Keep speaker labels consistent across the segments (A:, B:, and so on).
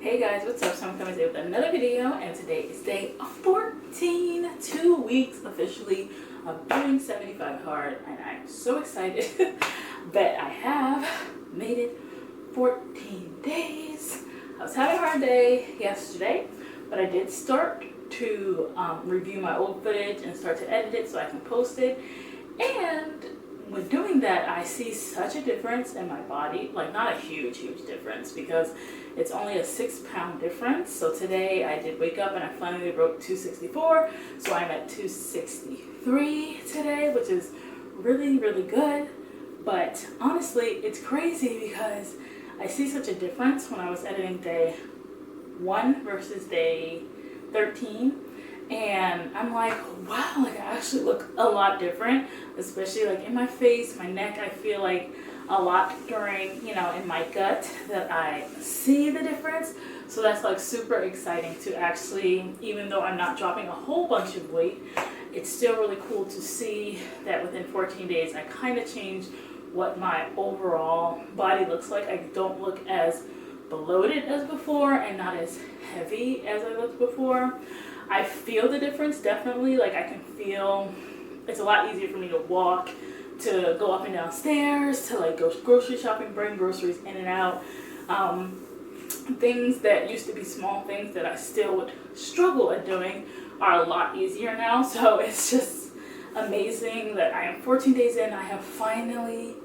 A: Hey guys, what's up? So I'm coming today with another video, and today is day 14, 2 weeks officially of doing 75 hard, and I'm so excited that I have made it 14 days. I was having a hard day yesterday, but I did start to review my old footage and start to edit it so I can post it. And with doing that, I see such a difference in my body, like not a huge difference because it's only a 6-pound difference. So today I did wake up and I finally broke 264, so I'm at 263 today, which is really good. But honestly, it's crazy because I see such a difference when I was editing day 1 versus day 13. And I'm like, wow, like I actually look a lot different, especially like in my face, my neck. I feel like a lot during, in my gut that I see the difference. So that's like super exciting to actually, even though I'm not dropping a whole bunch of weight, it's still really cool to see that within 14 days, I kind of changed what my overall body looks like. I don't look as bloated as before and not as heavy as I looked before. I feel the difference, definitely. Like I can feel it's a lot easier for me to walk, to go up and down stairs, to like go grocery shopping, bring groceries in and out. Things that used to be small things that I still would struggle at doing are a lot easier now. So it's just amazing that I am 14 days in. I have finally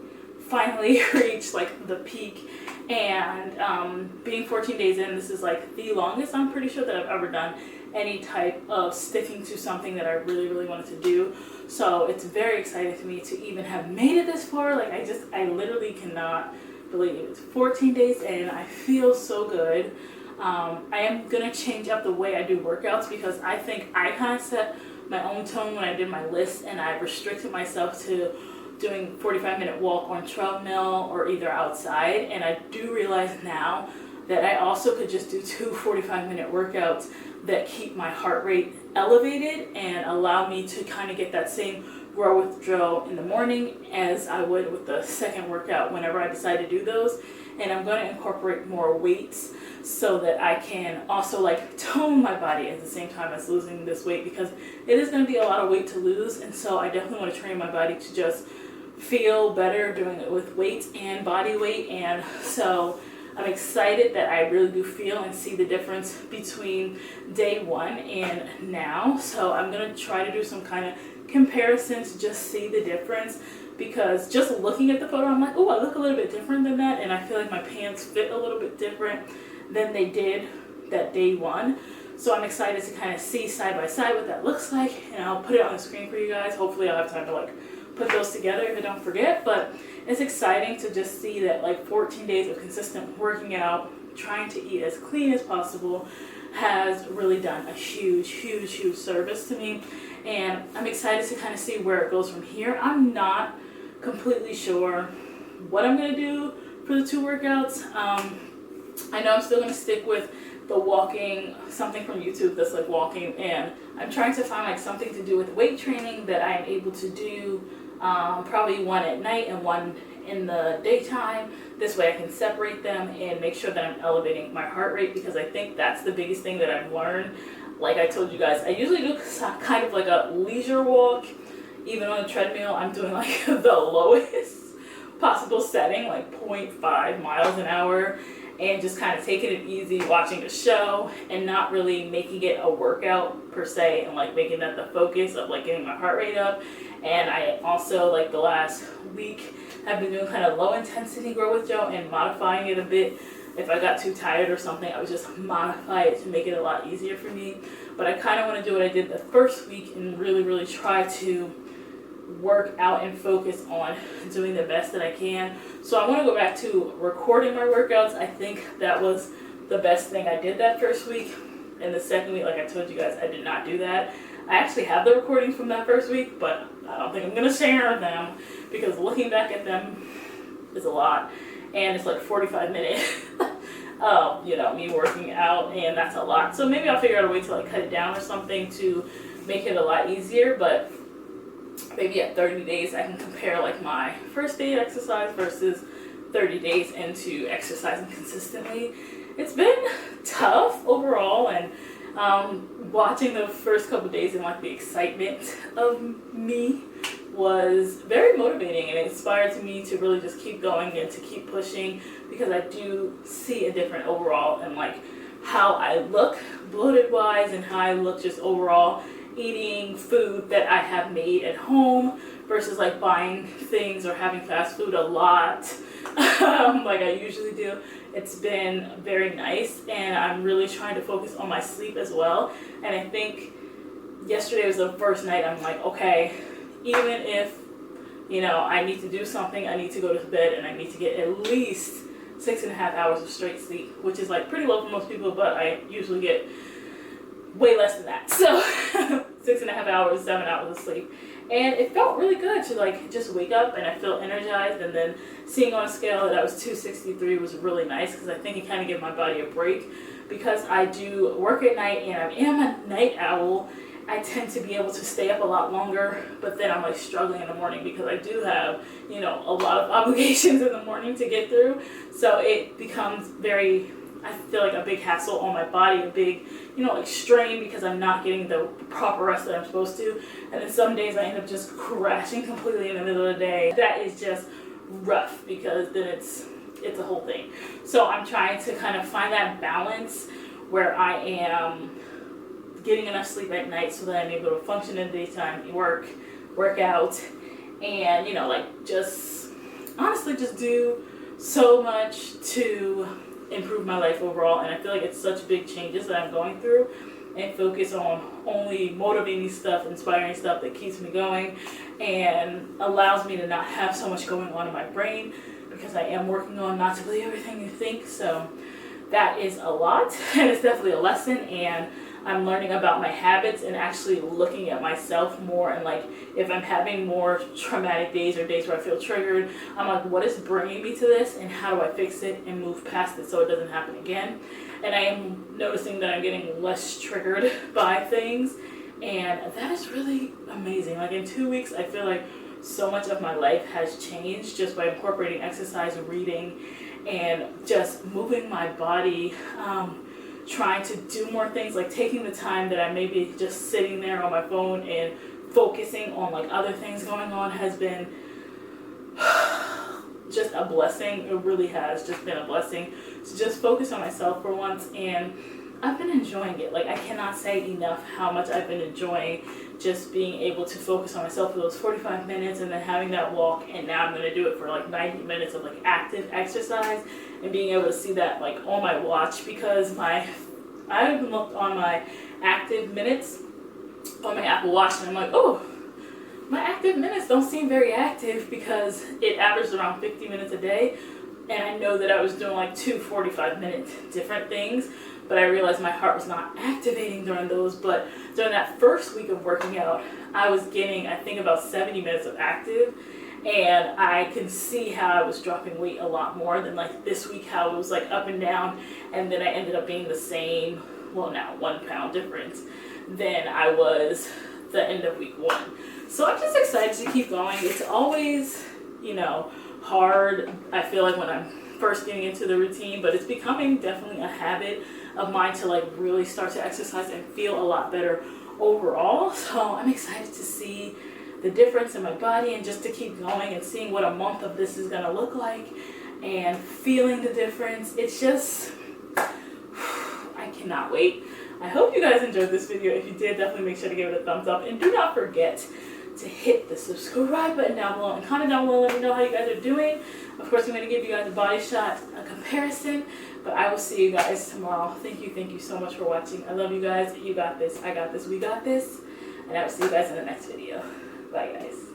A: reached like the peak. And being 14 days in, this is like the longest I'm pretty sure that I've ever done any type of sticking to something that I really wanted to do. So it's very exciting to me to even have made it this far. Like I literally cannot believe it. It's 14 days in. I feel so good. I am gonna change up the way I do workouts because I think I kind of set my own tone when I did my list, and I restricted myself to doing 45-minute walk on treadmill or either outside. And I do realize now that I also could just do 2 45-minute workouts that keep my heart rate elevated and allow me to kind of get that same growth drill in the morning as I would with the second workout whenever I decide to do those. And I'm going to incorporate more weights so that I can also like tone my body at the same time as losing this weight, because it is going to be a lot of weight to lose. And so I definitely want to train my body to just feel better doing it with weights and body weight. And so I'm excited that I really do feel and see the difference between day 1 and now. So I'm going to try to do some kind of comparison to just see the difference, because just looking at the photo, I'm like, oh, I look a little bit different than that. And I feel like my pants fit a little bit different than they did that day 1. So I'm excited to kind of see side by side what that looks like. And I'll put it on the screen for you guys. Hopefully I'll have time to like put those together if I don't forget. But it's exciting to just see that like 14 days of consistent working out, trying to eat as clean as possible, has really done a huge service to me. And I'm excited to kind of see where it goes from here. I'm not completely sure what I'm going to do for the 2 workouts. I know I'm still going to stick with the walking, something from YouTube that's like walking, and I'm trying to find like something to do with weight training that I am able to do, probably one at night and one in the daytime. This way I can separate them and make sure that I'm elevating my heart rate, because I think that's the biggest thing that I've learned. Like I told you guys, I usually do kind of like a leisure walk. Even on a treadmill, I'm doing like the lowest possible setting, like 0.5 miles an hour, and just kind of taking it easy, watching a show, and not really making it a workout per se, and like making that the focus of like getting my heart rate up. And I also, like the last week, have been doing kind of low intensity Grow with Jo and modifying it a bit. If I got too tired or something, I would just modify it to make it a lot easier for me. But I kind of want to do what I did the first week and really try to work out and focus on doing the best that I can. So I want to go back to recording my workouts. I think that was the best thing I did that first week. And the second week, like I told you guys, I did not do that. I actually have the recordings from that first week, but I don't think I'm going to share them, because looking back at them is a lot. And it's like 45 minutes of, me working out, and that's a lot. So maybe I'll figure out a way to like cut it down or something to make it a lot easier. But maybe at 30 days I can compare like my first day exercise versus 30 days into exercising consistently. It's been tough. Watching the first couple days and like the excitement of me was very motivating, and it inspired me to really just keep going and to keep pushing, because I do see a different overall in like how I look bloated wise and how I look just overall eating food that I have made at home versus like buying things or having fast food a lot like I usually do. It's been very nice, and I'm really trying to focus on my sleep as well. And I think yesterday was the first night I'm like, okay, even if, you know, I need to do something, I need to go to bed and I need to get at least 6.5 hours of straight sleep, which is like pretty low for most people, but I usually get way less than that. So 6.5 hours, 7 hours of sleep. And it felt really good to like just wake up and I feel energized, and then seeing on a scale that I was 263 was really nice, because I think it kind of gave my body a break, because I do work at night and I am a night owl. I tend to be able to stay up a lot longer, but then I'm like struggling in the morning because I do have, you know, a lot of obligations in the morning to get through. So it becomes very, I feel like a big hassle on my body, a big, you know, like strain, because I'm not getting the proper rest that I'm supposed to. And then some days I end up just crashing completely in the middle of the day. That is just rough, because then it's a whole thing. So I'm trying to kind of find that balance where I am getting enough sleep at night so that I'm able to function in the daytime, work out, and, you know, like just honestly just do so much to improve my life overall. And I feel like it's such big changes that I'm going through, and focus on only motivating stuff, inspiring stuff that keeps me going and allows me to not have so much going on in my brain, because I am working on not to believe everything you think. So that is a lot, and it's definitely a lesson, and I'm learning about my habits and actually looking at myself more, and like if I'm having more traumatic days or days where I feel triggered, I'm like, what is bringing me to this, and how do I fix it and move past it so it doesn't happen again? And I am noticing that I'm getting less triggered by things, and that is really amazing. Like in 2 weeks, I feel like so much of my life has changed just by incorporating exercise, reading, and just moving my body. Trying to do more things, like taking the time that I may be just sitting there on my phone and focusing on like other things going on has been just a blessing. It really has just been a blessing to just focus on myself for once, and I've been enjoying it. Like I cannot say enough how much I've been enjoying just being able to focus on myself for those 45 minutes and then having that walk, and now I'm going to do it for like 90 minutes of like active exercise, and being able to see that like on my watch, because I even looked on my active minutes on my Apple Watch, and I'm like, oh, my active minutes don't seem very active, because it averaged around 50 minutes a day, and I know that I was doing like 2 45-minute different things, but I realized my heart was not activating during those. But during that first week of working out, I was getting, I think, about 70 minutes of active, and I can see how I was dropping weight a lot more than like this week, how it was like up and down, and then I ended up being the same, well now 1 pound difference than I was the end of week 1. So I'm just excited to keep going. It's always, you know, hard, I feel like, when I'm first getting into the routine, but it's becoming definitely a habit of mine to like really start to exercise and feel a lot better overall. So I'm excited to see the difference in my body, and just to keep going and seeing what a month of this is going to look like, and feeling the difference. It's just, I cannot wait. I hope you guys enjoyed this video. If you did, definitely make sure to give it a thumbs up, and do not forget to hit the subscribe button down below, and comment down below, let me know how you guys are doing. Of course, I'm going to give you guys a body shot, a comparison, but I will see you guys tomorrow. Thank you so much for watching. I love you guys. You got this, I got this, we got this, and I will see you guys in the next video. Bye guys.